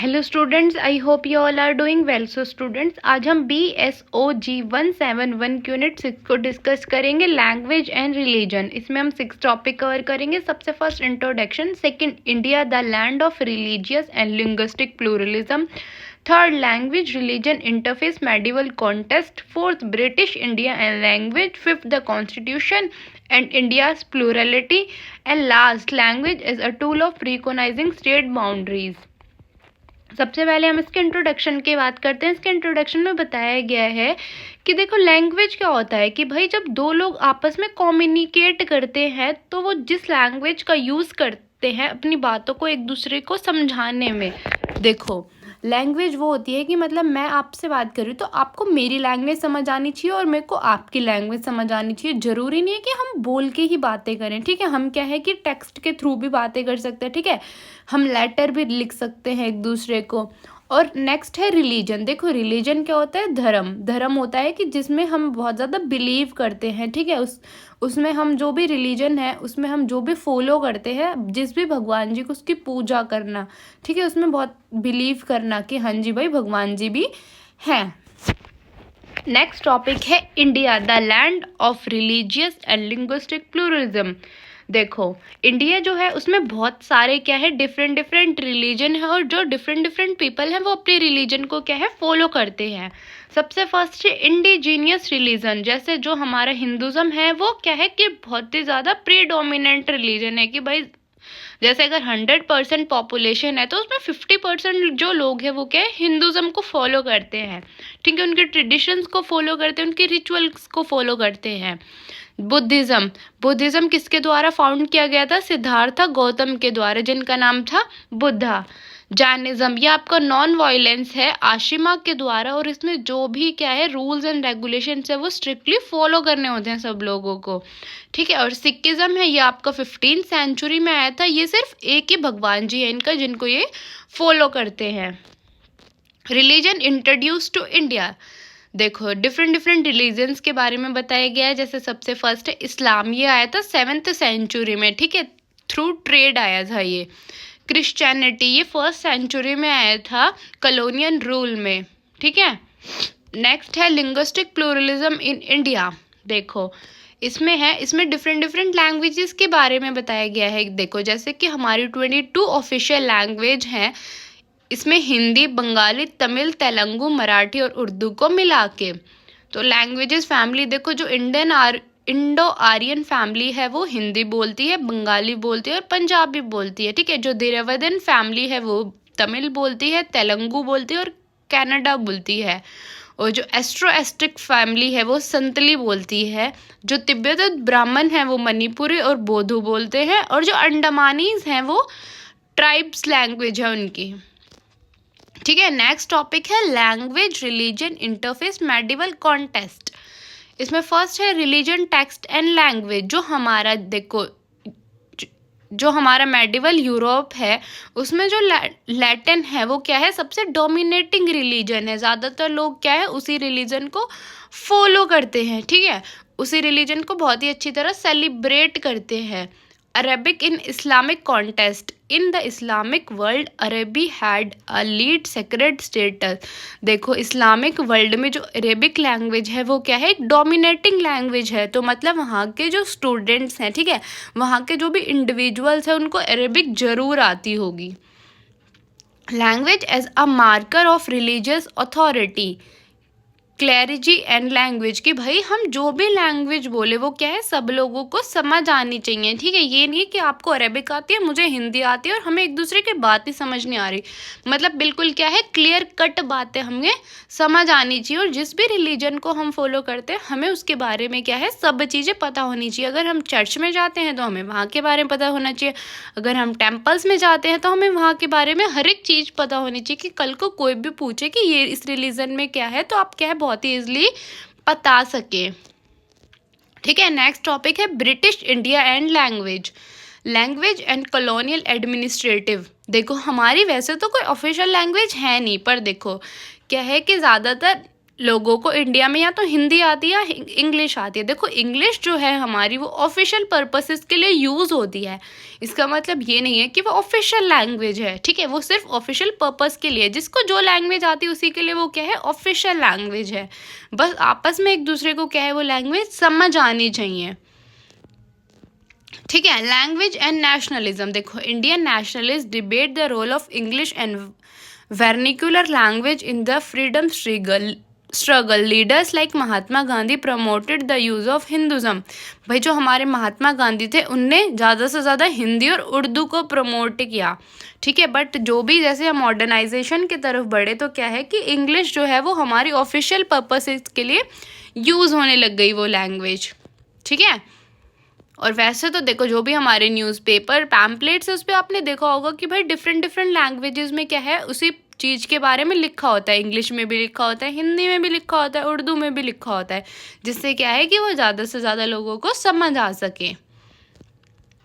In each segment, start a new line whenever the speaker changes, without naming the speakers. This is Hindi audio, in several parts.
Hello students, I hope you all are doing well. So students, आज हम BSOG 171 यूनिट 6 को डिस्कस करेंगे, लैंग्वेज एंड रिलीजन। इसमें हम 6 टॉपिक कवर करेंगे। सबसे first introduction, second India the land of religious and linguistic pluralism, third language religion interface medieval contest, fourth British India and language, fifth the constitution and India's plurality, and last language is a tool of recognizing state boundaries। सबसे पहले हम इसके इंट्रोडक्शन की बात करते हैं। इसके इंट्रोडक्शन में बताया गया है कि देखो, लैंग्वेज क्या होता है कि भाई जब दो लोग आपस में कम्युनिकेट करते हैं तो वो जिस लैंग्वेज का यूज़ करते हैं अपनी बातों को एक दूसरे को समझाने में। देखो, लैंग्वेज वो होती है कि मतलब मैं आपसे बात कर रही हूँ तो आपको मेरी लैंग्वेज समझ आनी चाहिए और मेरे को आपकी लैंग्वेज समझ आनी चाहिए। ज़रूरी नहीं है कि हम बोल के ही बातें करें, ठीक है। हम क्या है कि टेक्स्ट के थ्रू भी बातें कर सकते हैं, ठीक है। हम लेटर भी लिख सकते हैं एक दूसरे को। और नेक्स्ट है रिलीजन। देखो, रिलीजन क्या होता है? धर्म। धर्म होता है कि जिसमें हम बहुत ज़्यादा बिलीव करते हैं, ठीक है। उसमें हम जो भी रिलीजन है उसमें हम जो भी फॉलो करते हैं, जिस भी भगवान जी को उसकी पूजा करना, ठीक है, उसमें बहुत बिलीव करना कि हाँ जी भाई भगवान जी भी हैं। नेक्स्ट टॉपिक है India the land of religious and linguistic pluralism. देखो, इंडिया जो है उसमें बहुत सारे क्या है, डिफरेंट डिफरेंट रिलीजन है और जो डिफरेंट डिफरेंट पीपल हैं वो अपने रिलीजन को क्या है, फॉलो करते हैं। सबसे फर्स्ट है इंडिजीनियस रिलीजन। जैसे जो हमारा हिंदुज़म है वो क्या है कि बहुत ही ज़्यादा प्रीडोमिनेंट रिलीजन है कि भाई जैसे अगर 100% पॉपुलेशन है तो उसमें 50% जो लोग हैं वो क्या है, हिंदुज़म को फॉलो करते हैं, ठीक है। उनके ट्रेडिशंस को फॉलो करते हैं, उनके रिचुअल्स को फॉलो करते हैं। बुद्धिज़्म किसके द्वारा फाउंड किया गया था? सिद्धार्थ गौतम के द्वारा, जिनका नाम था बुद्धा। जैनिज्म, ये आपका नॉन वायलेंस है, आशिमा के द्वारा, और इसमें जो भी क्या है रूल्स एंड रेगुलेशंस है वो स्ट्रिक्टली फॉलो करने होते हैं सब लोगों को, ठीक है। और सिखिज्म है, ये आपका 15th सेंचुरी में आया था। ये सिर्फ एक ही भगवान जी है इनका जिनको ये फॉलो करते हैं। Religion introduce to India. देखो, डिफरेंट डिफरेंट रिलीजन्स के बारे में बताया गया है। जैसे सबसे फर्स्ट है इस्लाम, ये आया था 7th सेंचुरी में, ठीक है, थ्रू ट्रेड आया था ये। क्रिश्चियनिटी, ये 1st सेंचुरी में आया था कॉलोनियल रूल में, ठीक है। नेक्स्ट है लिंग्विस्टिक प्लूरलिज्म इन इंडिया। देखो, इसमें डिफरेंट डिफरेंट लैंग्वेजेस के बारे में बताया गया है। देखो, जैसे कि हमारी 22 ऑफिशियल लैंग्वेज हैं, इसमें हिंदी, बंगाली, तमिल, तेलुगु, मराठी और उर्दू को मिला के। तो लैंग्वेजेस फैमिली देखो, जो इंडो आर्यन फैमिली है वो हिंदी बोलती है, बंगाली बोलती है और पंजाबी बोलती है, ठीक है। जो द्रविड़न फैमिली है वो तमिल बोलती है, तेलुगु बोलती है और कन्नड़ा बोलती है। और जो एस्ट्रोएस्टिक फैमिली है वो संतली बोलती है। जो तिब्बत ब्राह्मण है वो मणिपुरी और बोधो बोलते हैं। और जो अंडमानीज हैं वो ट्राइब्स लैंग्वेज है उनकी, ठीक है। नेक्स्ट टॉपिक है language religion interface medieval contest. इसमें फर्स्ट है रिलीजन टेक्स्ट एंड लैंग्वेज। जो हमारा देखो, जो हमारा मेडिवल यूरोप है उसमें जो लैटिन है वो क्या है, सबसे डोमिनेटिंग रिलीजन है। ज़्यादातर लोग क्या है उसी रिलीजन को फॉलो करते हैं, ठीक है। उसी रिलीजन को बहुत ही अच्छी तरह सेलिब्रेट करते हैं। Arabic in Islamic contest. In the Islamic world अरेबी had a lead sacred status. देखो, इस्लामिक वर्ल्ड में जो अरेबिक लैंग्वेज है वो क्या है, एक डोमिनेटिंग लैंग्वेज है। तो मतलब वहाँ के जो स्टूडेंट्स हैं, ठीक है, वहाँ के जो भी इंडिविजुअल्स हैं उनको अरेबिक ज़रूर आती होगी। Language as a marker of religious authority, clarity and language, कि भाई हम जो भी लैंग्वेज बोले वो क्या है, सब लोगों को समझ आनी चाहिए, ठीक है। ये नहीं है कि आपको अरेबिक आती है, मुझे हिंदी आती है और हमें एक दूसरे की बात ही समझ नहीं आ रही। मतलब बिल्कुल क्या है, क्लियर कट बातें हमें समझ आनी चाहिए। और जिस भी रिलीजन को हम फॉलो करते हैं हमें उसके बारे में क्या है, सब चीज़ें पता होनी चाहिए। अगर हम चर्च में जाते हैं तो हमें वहाँ के बारे में पता होना चाहिए। अगर हम टेम्पल्स में जाते हैं तो हमें वहाँ के बारे में हर एक चीज़ पता होनी चाहिए कि कल को कोई भी पूछे कि ये इस रिलीजन में क्या है तो आप क्या है बहुत ही ईजिली बता सके, ठीक है। नेक्स्ट टॉपिक है British India and language and colonial administrative. देखो, हमारी वैसे तो कोई ऑफिशियल लैंग्वेज है नहीं, पर देखो क्या है कि ज़्यादातर लोगों को इंडिया में या तो हिंदी आती है या इंग्लिश आती है। देखो इंग्लिश जो है हमारी वो ऑफिशियल पर्पसेस के लिए यूज़ होती है, इसका मतलब ये नहीं है कि वो ऑफिशियल लैंग्वेज है, ठीक है, वो सिर्फ ऑफिशियल पर्पस के लिए, जिसको जो लैंग्वेज आती है उसी के लिए वो क्या है, ऑफिशियल लैंग्वेज है। बस आपस में एक दूसरे को क्या है वो लैंग्वेज समझ आनी चाहिए, ठीक है। लैंग्वेज एंड नेशनलिज्म, देखो Indian nationalist debate the role of English and vernacular language in the freedom struggle. Leaders like Mahatma Gandhi promoted the use of Hinduism. भाई जो हमारे महात्मा गांधी थे उनने ज़्यादा से ज़्यादा हिंदी और उर्दू को प्रमोट किया, ठीक है। बट जो भी जैसे हम मॉडर्नाइजेशन की तरफ बढ़े तो क्या है कि इंग्लिश जो है वो हमारी ऑफिशियल पर्पसेस के लिए यूज़ होने लग गई वो लैंग्वेज, ठीक है। और वैसे तो देखो जो भी हमारे न्यूज़पेपर पैम्पलेट्स है उस पर आपने देखा होगा कि भाई डिफरेंट डिफरेंट लैंग्वेजेस में क्या है उसी चीज़ के बारे में लिखा होता है, इंग्लिश में भी लिखा होता है, हिंदी में भी लिखा होता है, उर्दू में भी लिखा होता है, जिससे क्या है कि वो ज़्यादा से ज़्यादा लोगों को समझ आ सके।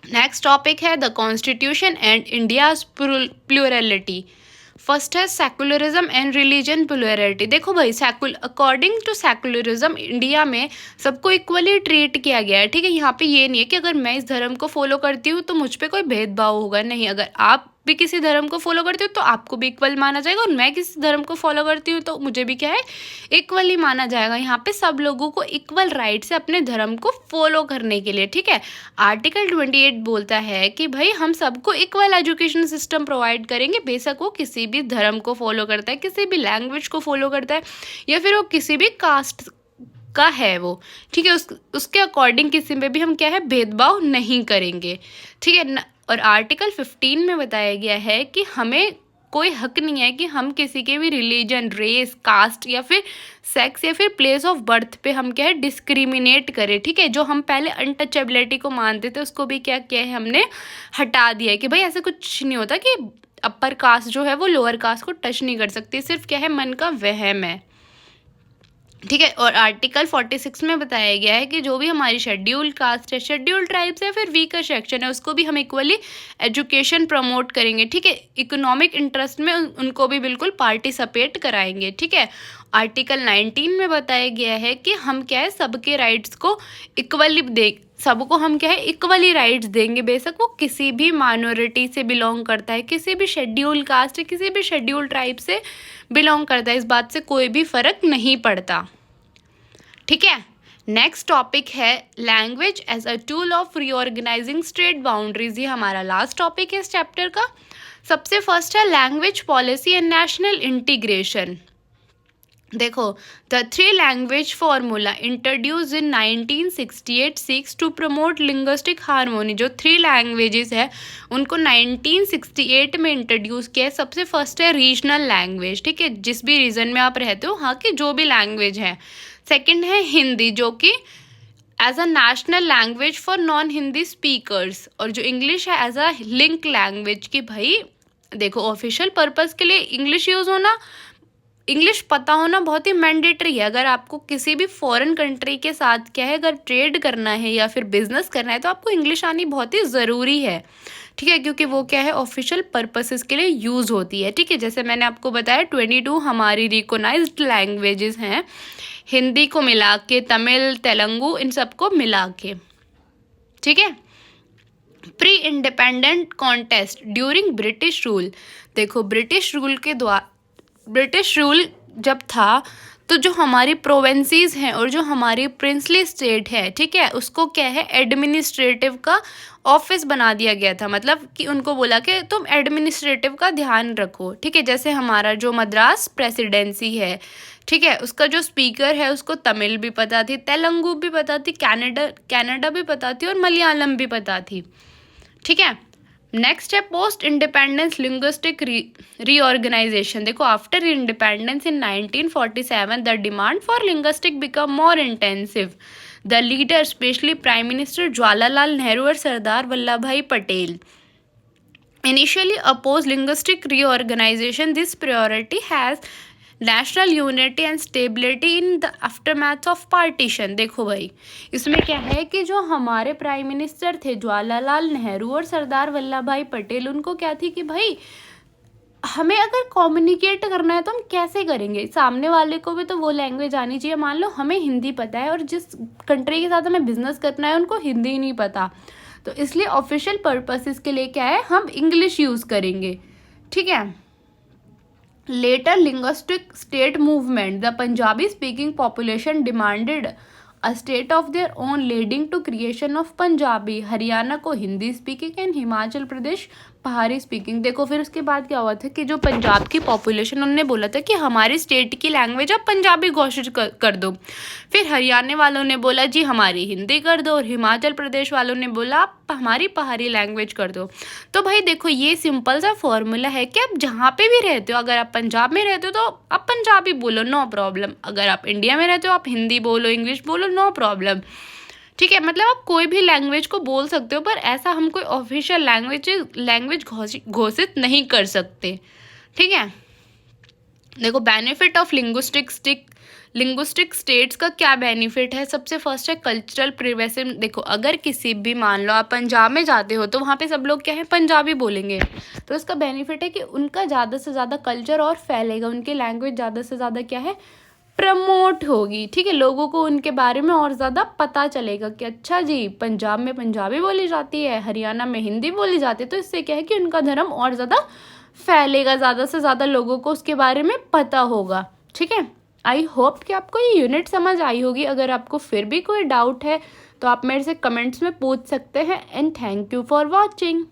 नेक्स्ट टॉपिक है the constitution and India's plurality. First है सेकुलरिज्म एंड रिलीजन प्लूरलिटी। देखो भाई अकॉर्डिंग टू सेकुलरिज्म इंडिया में सबको इक्वली ट्रीट किया गया है, ठीक है। यहाँ पे ये नहीं है कि अगर मैं इस धर्म को फॉलो करती हूँ तो मुझ पे कोई भेदभाव होगा, नहीं। अगर आप भी किसी धर्म को फॉलो करते हो तो आपको भी इक्वल माना जाएगा, और मैं किसी धर्म को फॉलो करती हूँ तो मुझे भी क्या है इक्वली माना जाएगा। यहाँ पे सब लोगों को इक्वल राइट्स है अपने धर्म को फॉलो करने के लिए, ठीक है। आर्टिकल 28 बोलता है कि भाई हम सबको इक्वल एजुकेशन सिस्टम प्रोवाइड करेंगे, बेशक वो किसी भी धर्म को फॉलो करता है, किसी भी लैंग्वेज को फॉलो करता है, या फिर वो किसी भी कास्ट का है वो, ठीक है। उसके अकॉर्डिंग किसी में भी हम क्या है भेदभाव नहीं करेंगे, ठीक है। और आर्टिकल 15 में बताया गया है कि हमें कोई हक नहीं है कि हम किसी के भी रिलीजन, रेस, कास्ट या फिर सेक्स या फिर प्लेस ऑफ बर्थ पे हम क्या है डिस्क्रिमिनेट करें, ठीक है। जो हम पहले अनटचेबिलिटी को मानते थे उसको भी क्या किया है हमने हटा दिया है कि भाई ऐसा कुछ नहीं होता कि अपर कास्ट जो है वो लोअर कास्ट को टच नहीं कर सकती, सिर्फ क्या है मन का वहम है, ठीक है। और आर्टिकल 46 में बताया गया है कि जो भी हमारी शेड्यूल्ड कास्ट है, शेड्यूल्ड ट्राइब्स है, फिर वीकर सेक्शन है, उसको भी हम इक्वली एजुकेशन प्रमोट करेंगे, ठीक है। इकोनॉमिक इंटरेस्ट में उनको भी बिल्कुल पार्टिसिपेट कराएंगे, ठीक है। आर्टिकल 19 में बताया गया है कि हम क्या है सबके राइट्स को इक्वली सबको हम क्या है इक्वली राइट्स देंगे, बेशक वो किसी भी माइनॉरिटी से बिलोंग करता है, किसी भी शेड्यूल्ड कास्ट, किसी भी शेड्यूल्ड ट्राइब से बिलोंग करता है, इस बात से कोई भी फर्क नहीं पड़ता, ठीक है। नेक्स्ट टॉपिक है language as a tool of reorganising state boundaries. ये हमारा लास्ट टॉपिक है इस चैप्टर का। सबसे फर्स्ट है language policy and national integration. देखो the 3 language formula introduce in 1968 seeks to promote linguistic harmony. जो 3 लैंग्वेजेस है उनको 1968 में इंट्रोड्यूस किया है। सबसे फर्स्ट है रीजनल लैंग्वेज, ठीक है, जिस भी रीजन में आप रहते हो हाँ की जो भी लैंग्वेज है। सेकंड है हिंदी, जो कि as a national language for non Hindi speakers, और जो इंग्लिश है एज अ लिंक लैंग्वेज कि भाई देखो ऑफिशियल पर्पस के लिए इंग्लिश यूज़ होना, इंग्लिश पता होना बहुत ही मैंडेटरी है। अगर आपको किसी भी फॉरेन कंट्री के साथ क्या है अगर ट्रेड करना है या फिर बिजनेस करना है तो आपको इंग्लिश आनी बहुत ही ज़रूरी है, ठीक है, क्योंकि वो क्या है ऑफिशियल पर्पसेस के लिए यूज़ होती है, ठीक है। जैसे मैंने आपको बताया 22 हमारी रिकॉग्नाइज्ड लैंग्वेजेस हैं, हिंदी को मिला के, तमिल, तेलुगु, इन सबको मिला के, ठीक है। Pre independent contest during British rule. देखो ब्रिटिश रूल जब था तो जो हमारी प्रोविंसेस हैं और जो हमारी प्रिंसली स्टेट है, ठीक है, उसको क्या है एडमिनिस्ट्रेटिव का ऑफिस बना दिया गया था। मतलब कि उनको बोला कि तुम एडमिनिस्ट्रेटिव का ध्यान रखो, ठीक है। जैसे हमारा जो मद्रास प्रेसिडेंसी है, ठीक है, उसका जो स्पीकर है उसको तमिल भी पता थी, तेलुगु भी पता थी, कनाडा भी पता थी और मलयालम भी पता थी, ठीक है। नेक्स्ट है पोस्ट इंडिपेंडेंस लिंग्विस्टिक रीऑर्गेनाइजेशन। देखो after independence in 1947 the demand for linguistic become more intensive. The leader specially prime minister Jawaharlal Nehru और सरदार वल्लभ भाई Patel initially opposed linguistic reorganization. This priority has national unity and stability in the aftermath of partition. देखो भाई इसमें क्या है कि जो हमारे प्राइम मिनिस्टर थे जवाहरलाल नेहरू और सरदार वल्लभ भाई पटेल, उनको क्या थी कि भाई हमें अगर कम्युनिकेट करना है तो हम कैसे करेंगे, सामने वाले को भी तो वो लैंग्वेज आनी चाहिए। मान लो हमें हिंदी पता है और जिस कंट्री के साथ हमें बिजनेस करना है उनको हिंदी नहीं पता, तो इसलिए ऑफिशियल पर्पसेस के लिए क्या है, हम इंग्लिश यूज़ करेंगे, ठीक है। Later linguistic state movement, the Punjabi speaking population demanded a state of their own leading to creation of Punjabi. Haryana को Hindi speaking and Himachal Pradesh Pahari speaking. देखो फिर उसके बाद क्या हुआ था कि जो पंजाब की पॉपुलेशन, उन्होंने बोला था कि हमारी स्टेट की लैंग्वेज अब पंजाबी घोषित कर दो। फिर हरियाणा वालों ने बोला जी हमारी हिंदी कर दो, और हिमाचल प्रदेश वालों ने बोला आप हमारी पहाड़ी लैंग्वेज कर दो। तो भाई देखो ये सिंपल सा फॉर्मूला है कि आप जहाँ पे भी रहते हो, अगर आप पंजाब में रहते हो तो आप पंजाबी बोलो, नो प्रॉब्लम। अगर आप इंडिया में रहते हो आप हिंदी बोलो, इंग्लिश बोलो, नो प्रॉब्लम, ठीक है। मतलब आप कोई भी लैंग्वेज को बोल सकते हो, पर ऐसा हम कोई ऑफिशियल लैंग्वेज घोषित नहीं कर सकते, ठीक है। देखो बेनिफिट ऑफ लिंग्विस्टिक स्टेट्स का क्या बेनिफिट है। सबसे फर्स्ट है कल्चरल प्रिवेसी। देखो अगर किसी भी, मान लो आप पंजाब में जाते हो तो वहाँ पे सब लोग क्या है, पंजाबी बोलेंगे, तो इसका बेनिफिट है कि उनका ज़्यादा से ज़्यादा कल्चर और फैलेगा, उनकी लैंग्वेज ज़्यादा से ज़्यादा क्या है, प्रमोट होगी, ठीक है। लोगों को उनके बारे में और ज़्यादा पता चलेगा कि अच्छा जी पंजाब में पंजाबी बोली जाती है, हरियाणा में हिंदी बोली जाती है, तो इससे क्या है कि उनका धर्म और ज़्यादा फैलेगा, ज़्यादा से ज़्यादा लोगों को उसके बारे में पता होगा, ठीक है। आई होप कि आपको ये यूनिट समझ आई होगी। अगर आपको फिर भी कोई डाउट है तो आप मेरे से कमेंट्स में पूछ सकते हैं। And thank you for watching.